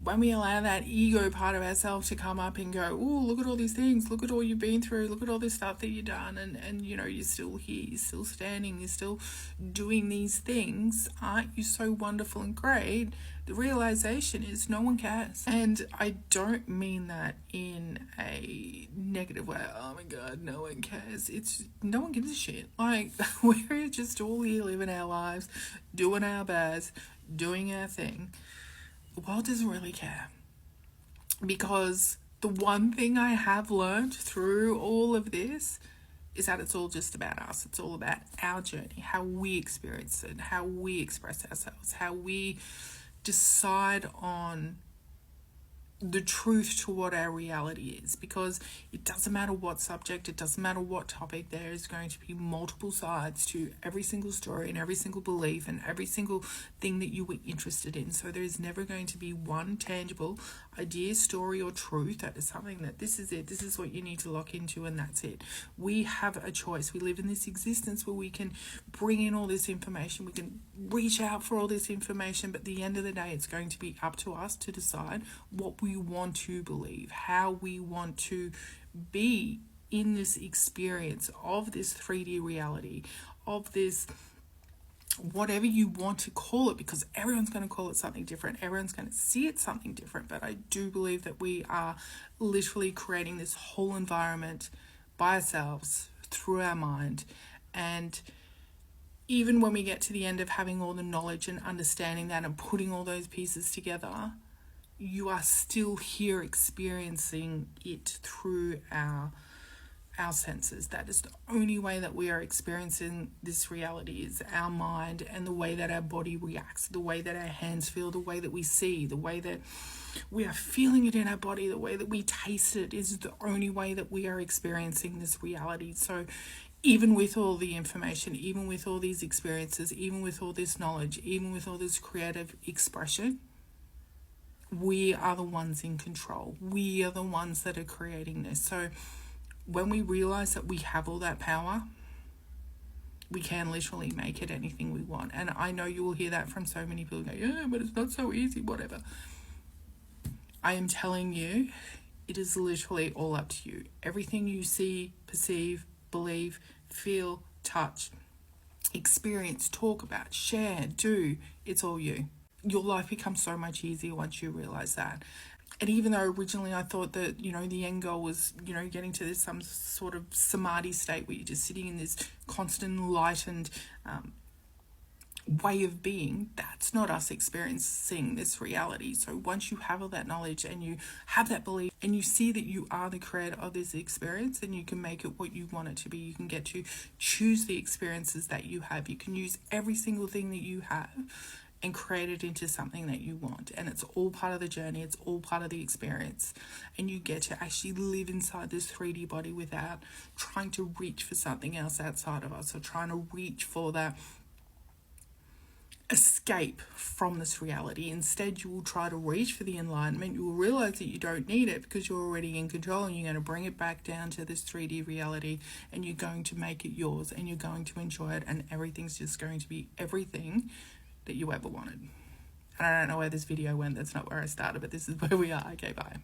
When we allow that ego part of ourselves to come up and go, oh, look at all these things, look at all you've been through, look at all this stuff that you've done, and you know, you're still here, you're still standing, you're still doing these things, aren't you so wonderful and great? The realization is no one cares. And I don't mean that in a negative way. Oh my god, no one cares. It's no one gives a shit. Like, we're just all here living our lives, doing our best, doing our thing. The world doesn't really care, because the one thing I have learned through all of this is that it's all just about us. It's all about our journey, how we experience it, how we express ourselves, how we decide on the truth to what our reality is. Because it doesn't matter what subject, it doesn't matter what topic, there is going to be multiple sides to every single story and every single belief and every single thing that you were interested in. So there is never going to be one tangible idea, story, or truth that is something that this is it, this is what you need to lock into, and that's it. We have a choice. We live in this existence where we can bring in all this information, we can reach out for all this information, but at the end of the day, it's going to be up to us to decide what we want to believe, how we want to be in this experience of this 3D reality, of this whatever you want to call it, because everyone's going to call it something different, everyone's going to see it something different. But I do believe that we are literally creating this whole environment by ourselves through our mind. And even when we get to the end of having all the knowledge and understanding that and putting all those pieces together, you are still here experiencing it through our senses. That is the only way that we are experiencing this reality, is our mind and the way that our body reacts, the way that our hands feel, the way that we see, the way that we are feeling it in our body, the way that we taste it is the only way that we are experiencing this reality. So even with all the information, even with all these experiences, even with all this knowledge, even with all this creative expression, we are the ones in control. We are the ones that are creating this. So when we realize that we have all that power, we can literally make it anything we want. And I know you will hear that from so many people, go, yeah, but it's not so easy, whatever. I am telling you, it is literally all up to you. Everything you see, perceive, believe, feel, touch, experience, talk about, share, do, it's all you. Your life becomes so much easier once you realize that. And even though originally I thought that, you know, the end goal was, you know, getting to this some sort of samadhi state where you're just sitting in this constant enlightened way of being, that's not us experiencing this reality. So once you have all that knowledge and you have that belief and you see that you are the creator of this experience, and you can make it what you want it to be, you can get to choose the experiences that you have, you can use every single thing that you have and create it into something that you want. And it's all part of the journey, it's all part of the experience. And you get to actually live inside this 3D body without trying to reach for something else outside of us, or trying to reach for that escape from this reality. Instead, you will try to reach for the enlightenment. You will realize that you don't need it because you're already in control, and you're going to bring it back down to this 3D reality, and you're going to make it yours, and you're going to enjoy it, and everything's just going to be everything that you ever wanted. And I don't know where this video went, that's not where I started, but this is where we are. Okay, bye.